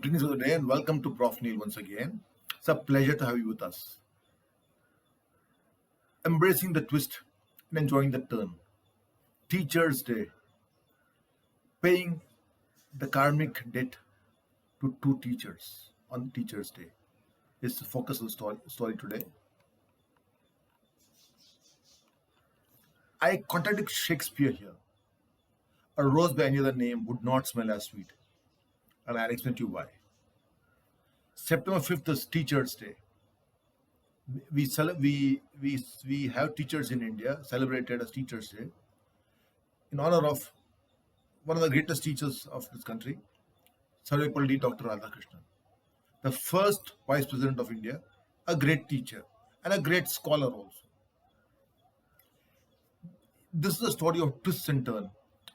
Greetings of the day and welcome to Profneel once again. It's a pleasure to have you with us. Embracing the twist and enjoying the turn. Teacher's Day. Paying the karmic debt to two teachers on Teacher's Day is the focus of the story today. I contradict Shakespeare here. A rose by any other name would not smell as sweet. And I'll explain to you why. September 5th is Teacher's Day. We have teachers in India celebrated as Teachers' Day in honor of one of the greatest teachers of this country, Sarvepalli Dr. Radhakrishnan, the first Vice President of India, a great teacher and a great scholar also. This is a story of twists and turns,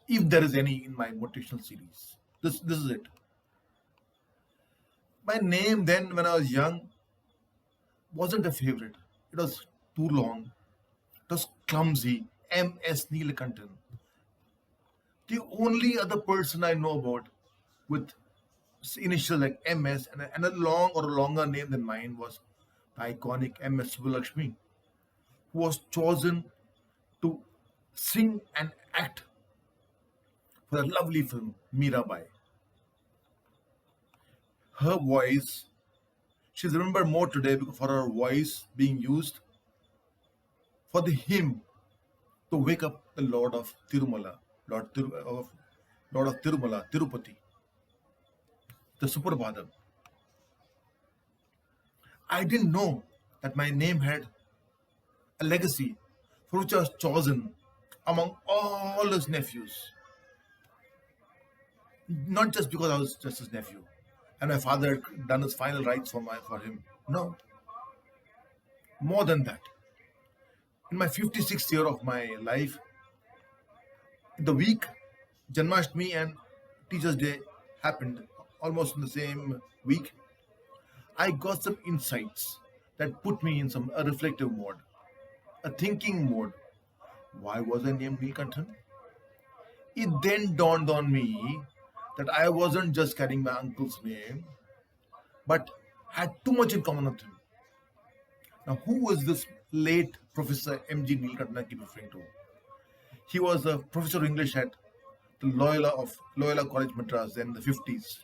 if there is any in my motivational series. This is it. My name then, when I was young, wasn't a favorite. It was too long. It was clumsy. M.S. Neelakantan. The only other person I know about with initial like M.S. and a long or a longer name than mine was the iconic M.S. Subbulakshmi, who was chosen to sing and act for a lovely film, Mirabai. Her voice, she's remembered more today for her voice being used for the hymn to wake up the Lord of Tirumala, Lord of Tirumala, Tirupati, the Suprabhadam. I didn't know that my name had a legacy for which I was chosen among all his nephews. Not just because I was just his nephew and my father had done his final rites for him. No. More than that. In my 56th year of my life, the week Janmashtami and Teacher's Day happened almost in the same week, I got some insights that put me in a reflective mode, a thinking mode. Why was I named Neelakantan? It then dawned on me that I wasn't just carrying my uncle's name, but had too much in common with him. Now, who was this late Professor M.G. Neelakantan I keep referring to? He was a professor of English at the Loyola College Madras in the 50s.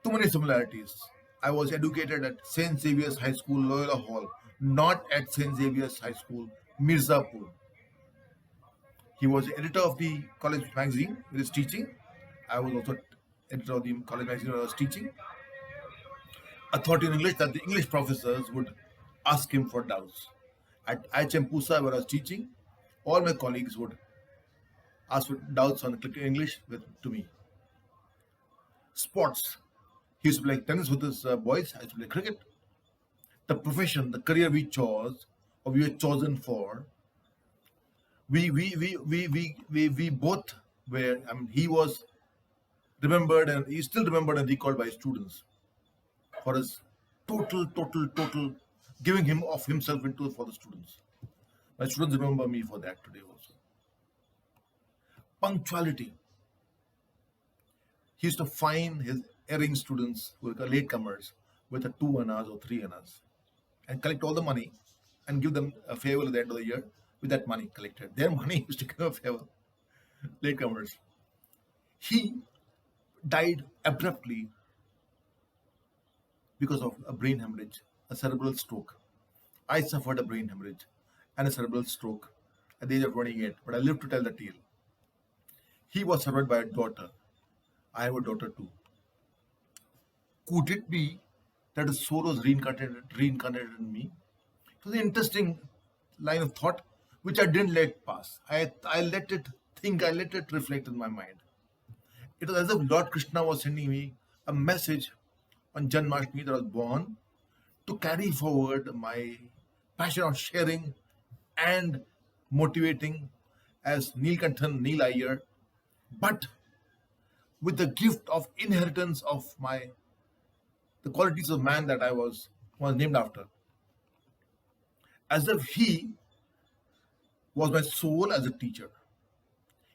Too many similarities. I was educated at St. Xavier's High School, Loyola Hall, not at St. Xavier's High School, Mirzapur. He was editor of the college magazine with his teaching. I was also editor of the college magazine where I was teaching. A thought in English that the English professors would ask him for doubts. At IHM Pusa, where I was teaching, all my colleagues would ask for doubts on the English to me. Sports. He used to play tennis with his boys. I used to play cricket. The profession, the career we chose, or we were chosen for, we both were, he was remembered and he's still remembered and recalled by students for his total giving him of himself into for the students. My students remember me for that today also. Punctuality. He used to fine his erring students who were latecomers with a 2 annas or 3 annas and collect all the money and give them a favor at the end of the year with that money collected. Their money used to give a favor. Latecomers. He died abruptly because of a brain hemorrhage, a cerebral stroke. I suffered a brain hemorrhage and a cerebral stroke at the age of 28, but I lived to tell the tale. He was survived by a daughter. I have a daughter too. Could it be that his soul was reincarnated in me? It was an interesting line of thought which I didn't let pass. I let it think, I let it reflect in my mind. It was as if Lord Krishna was sending me a message on Janmashtami that I was born to carry forward my passion of sharing and motivating as Neelakantan, Neel Iyer, but with the gift of inheritance of the qualities of man that I was named after. As if he was my soul as a teacher.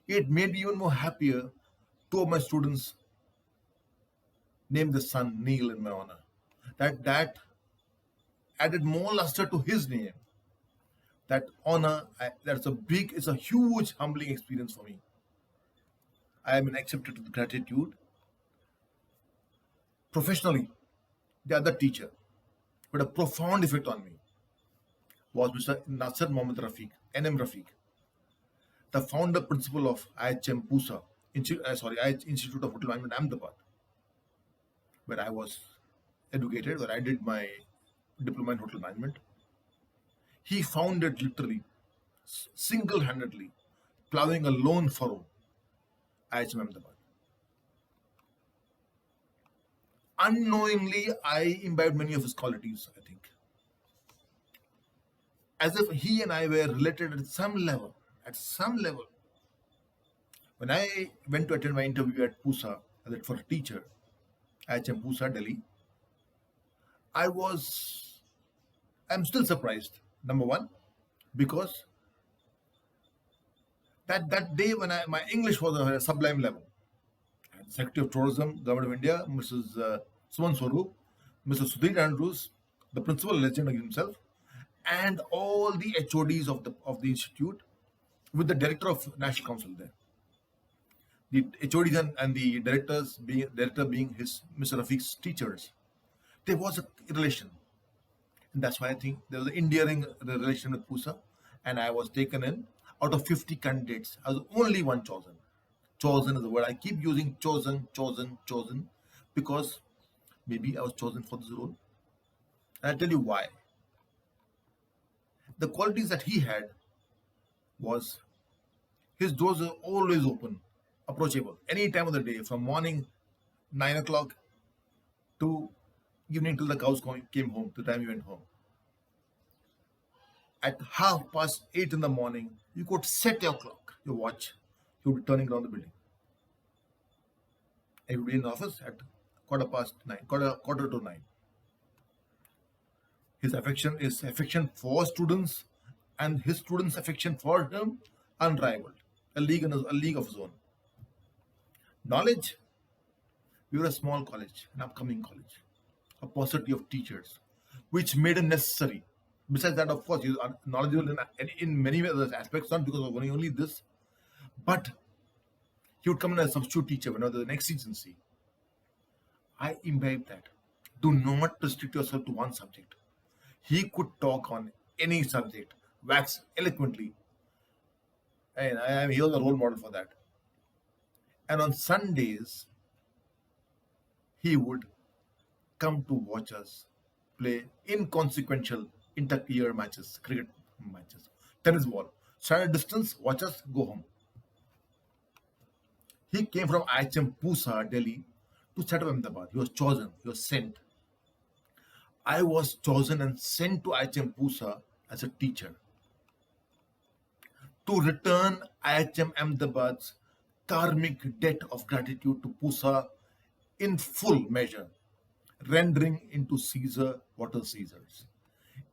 It made me even more happier. Two of my students named the son Neil in my honor. That added more luster to his name. That honor, it's a huge humbling experience for me. I am accepted with gratitude. Professionally, the other teacher who had a profound effect on me was Mr. Nasser Mohammed Rafique, NM Rafique, the founder principal of IHM Pusa, Institute of Hotel Management, Ahmedabad, where I was educated, where I did my diploma in hotel management. He founded literally, single handedly, plowing a lone furrow, IHM Ahmedabad. Unknowingly, I imbibed many of his qualities, I think. As if he and I were related at some level. At some level. When I went to attend my interview at Pusa, for a teacher, IHM Pusa, Delhi, I'm still surprised. Number one, because that day when my English was at a sublime level. Secretary of Tourism, Government of India, Mrs. Suman Swaroop, Mr. Sudhir Andrews, the principal legend himself, and all the HODs of the institute, with the director of National Council there. The HODs and the director being his Mr. Rafique's teachers. There was a relation. And that's why I think there was an endearing relation with Pusa. And I was taken in. Out of 50 candidates, I was the only one chosen. Chosen is the word. I keep using chosen, because maybe I was chosen for this role. And I'll tell you why. The qualities that he had was his doors are always open, approachable, any time of the day, from morning 9 o'clock to evening till the cows came home, to the time he went home. At 8:30 in the morning, you could set your clock, your watch, you would be turning around the building. And you would be in the office at quarter to 9. His affection for students and his students' affection for him, unrivaled. A league of his own. Knowledge, we were a small college, an upcoming college, a paucity of teachers, which made him necessary. Besides that, of course, he was knowledgeable in many other aspects, not because of only this, but he would come in as a substitute teacher when there was an exigency. I imbibed that. Do not restrict yourself to one subject. He could talk on any subject, wax eloquently. And he was a role model for that. And on Sundays, he would come to watch us play inconsequential inter-year matches, cricket matches, tennis ball. Stand at distance, watch us, go home. He came from IHM Pusa, Delhi, to set up Ahmedabad. He was chosen, he was sent. I was chosen and sent to IHM Pusa as a teacher to return IHM Ahmedabad's karmic debt of gratitude to Pusa in full measure, rendering into Caesar what is Caesar's.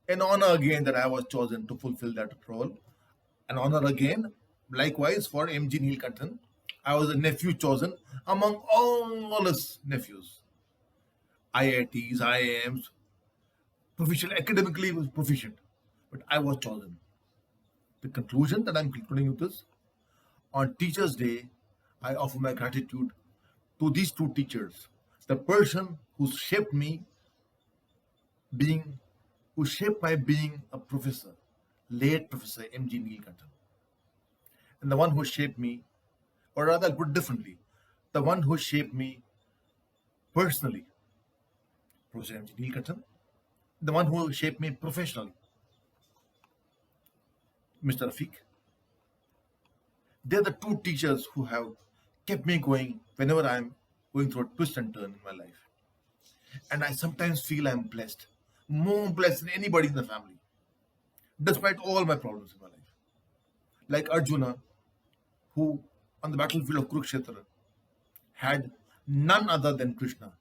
An honor again that I was chosen to fulfill that role. An honor again, likewise for MG Neelakantan. I was a nephew chosen among all his nephews. IITs, IIMs, proficient, academically was proficient, but I was chosen. The conclusion that I'm concluding with is, on Teachers' Day, I offer my gratitude to these two teachers. The person who shaped my being a professor, late Professor M.G. Neelakantan. And the one who shaped me, or rather I'll put it differently, the one who shaped me personally, Professor M.G. Neelakantan. The one who shaped me professionally, Mr. Rafique. They're the two teachers who have kept me going whenever I'm going through a twist and turn in my life. And I sometimes feel I'm blessed, more blessed than anybody in the family, despite all my problems in my life. Like Arjuna, who on the battlefield of Kurukshetra had none other than Krishna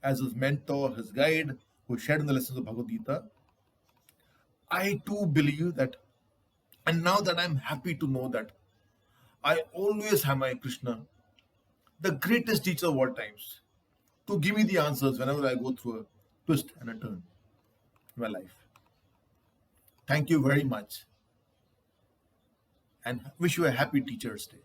as his mentor, his guide, who shared in the lessons of Bhagavad Gita. I too believe that, and now that I'm happy to know that I always have my Krishna, the greatest teacher of all times, to give me the answers whenever I go through a twist and a turn in my life. Thank you very much and wish you a happy Teacher's Day.